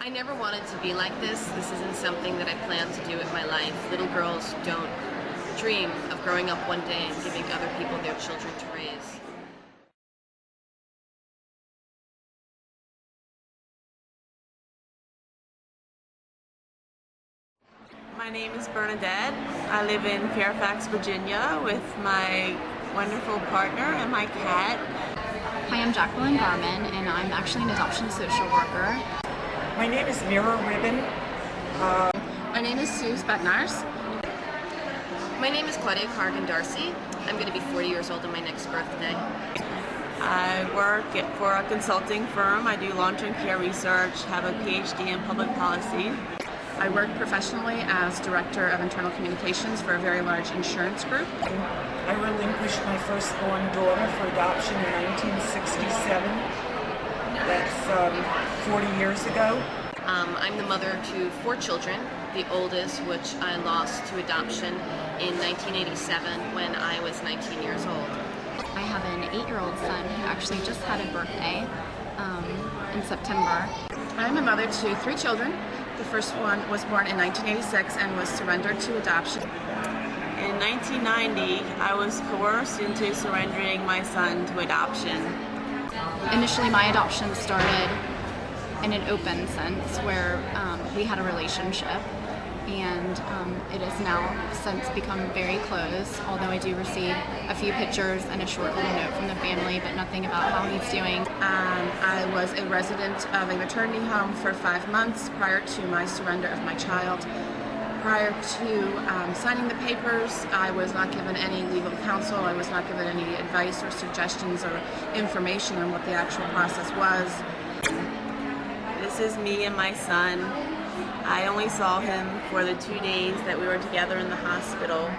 I never wanted to be like this. This isn't something that I plan to do in my life. Little girls don't dream of growing up one day and giving other people their children to raise. My name is Bernadette. I live in Fairfax, Virginia with my wonderful partner and my cat. Hi, I'm Jacqueline Garman, and I'm actually an adoption social worker. My name is Mira Ribbon. My name is Sue Spetnars. My name is Claudia Cargan Darcy. I'm going to be 40 years old on my next birthday. I work for a consulting firm. I do long-term care research, have a PhD in public policy. I work professionally as Director of Internal Communications for a very large insurance group. I relinquished my firstborn daughter for adoption in 1967. That's 40 years ago. I'm the mother to 4 children, the oldest which I lost to adoption in 1987 when I was 19 years old. I have an 8-year-old son who actually just had a birthday in September. I'm a mother to 3 children. The first one was born in 1986 and was surrendered to adoption. In 1990, I was coerced into surrendering my son to adoption. Initially, my adoption started in an open sense where we had a relationship, and it has now since become very close, although I do receive a few pictures and a short little note from the family, but nothing about how he's doing. I was a resident of a maternity home for 5 months prior to my surrender of my child. Prior to signing the papers, I was not given any legal counsel. I was not given any advice or suggestions or information on what the actual process was. This is me and my son. I only saw him for the 2 days that we were together in the hospital,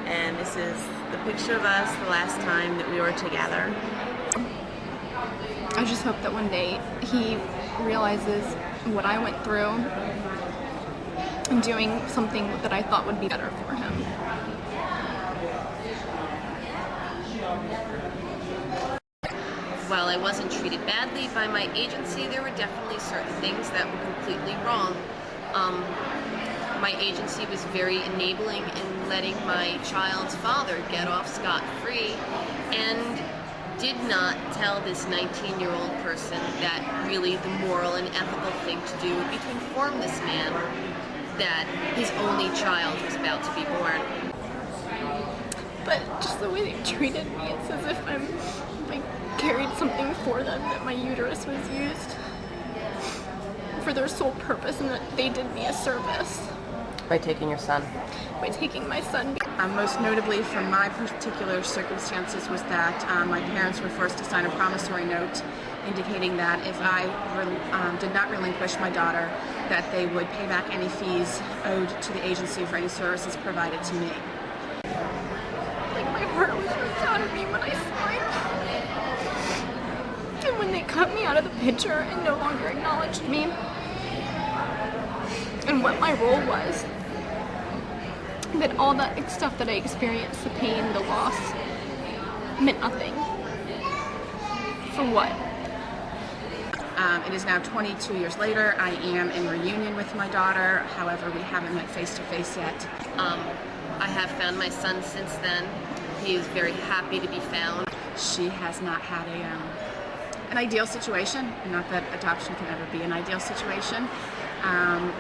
and this is the picture of us the last time that we were together. I just hope that one day he realizes what I went through and doing something that I thought would be better for him. While I wasn't treated badly by my agency, there were definitely certain things that were completely wrong. My agency was very enabling in letting my child's father get off scot-free and did not tell this 19-year-old person that really the moral and ethical thing to do would be to inform this man that his only child was about to be born. But just the way they treated me, it's as if I carried something for them, that my uterus was used for their sole purpose, and that they did me a service. By taking your son? By taking my son. Most notably from my particular circumstances was that my parents were forced to sign a promissory note indicating that if I did not relinquish my daughter, that they would pay back any fees owed to the agency for any services provided to me. My heart was ripped out of me when I saw it. And when they cut me out of the picture and no longer acknowledged me and what my role was, that all that stuff that I experienced, the pain, the loss, meant nothing. For what? It is now 22 years later. I am in reunion with my daughter. However, we haven't met face to face yet. I have found my son since then. He is very happy to be found. She has not had an ideal situation. Not that adoption can ever be an ideal situation,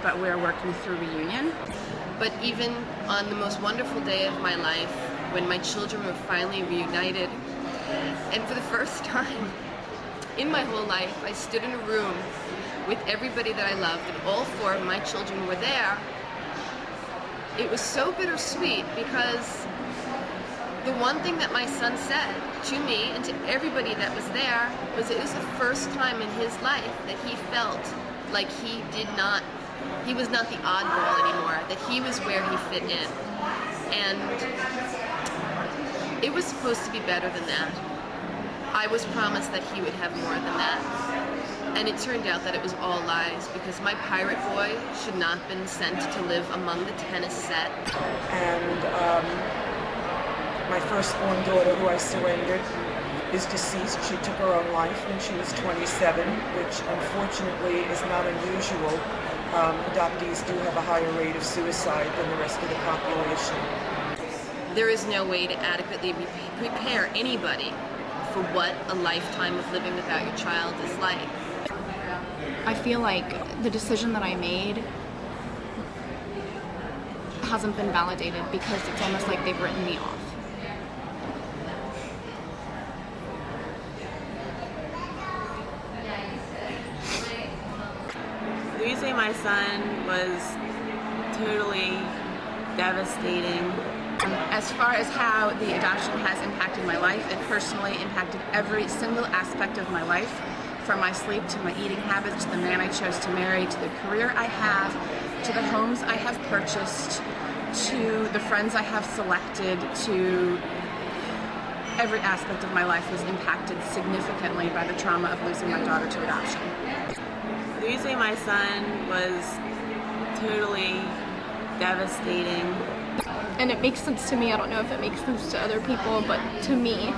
but we're working through reunion. But even on the most wonderful day of my life, when my children were finally reunited, and for the first time in my whole life, I stood in a room with everybody that I loved, and all 4 of my children were there. It was so bittersweet because the one thing that my son said to me and to everybody that was there was it was the first time in his life that he felt like he was not the oddball anymore, that he was where he fit in. And it was supposed to be better than that. I was promised that he would have more than that. And it turned out that it was all lies, because my pirate boy should not have been sent to live among the tennis set. And my firstborn daughter, who I surrendered, is deceased. She took her own life when she was 27, which unfortunately is not unusual. Adoptees do have a higher rate of suicide than the rest of the population. There is no way to adequately prepare anybody for what a lifetime of living without your child is like. I feel like the decision that I made hasn't been validated because it's almost like they've written me off. Losing my son was totally devastating. As far as how the adoption has impacted my life, it personally impacted every single aspect of my life, from my sleep to my eating habits, to the man I chose to marry, to the career I have, to the homes I have purchased, to the friends I have selected, to every aspect of my life was impacted significantly by the trauma of losing my daughter to adoption. Losing my son was totally devastating. And it makes sense to me. I don't know if it makes sense to other people, but to me,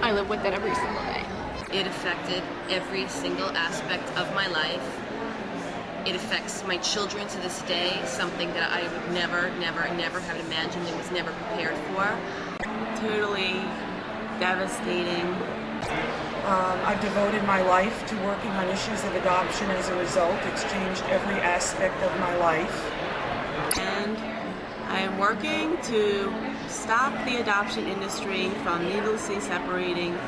I live with it every single day. It affected every single aspect of my life. It affects my children to this day, something that I would never have imagined and was never prepared for. Totally devastating. I've devoted my life to working on issues of adoption as a result. It's changed every aspect of my life. And I am working to stop the adoption industry from needlessly separating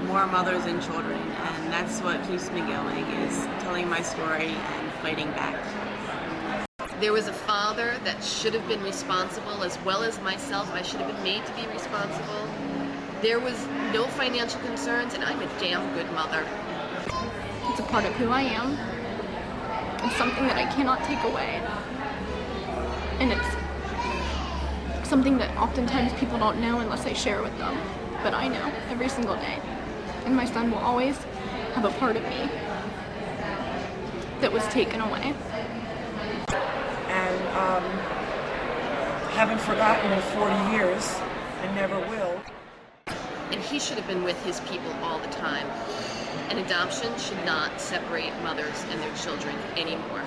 more mothers and children, and that's what keeps me going, is telling my story and fighting back. There was a father that should have been responsible, as well as myself. I should have been made to be responsible. There was no financial concerns, and I'm a damn good mother. It's a part of who I am. It's something that I cannot take away. And it's something that oftentimes people don't know unless I share with them. But I know every single day. And my son will always have a part of me that was taken away. And haven't forgotten in 40 years and never will. And he should have been with his people all the time. And adoption should not separate mothers and their children anymore.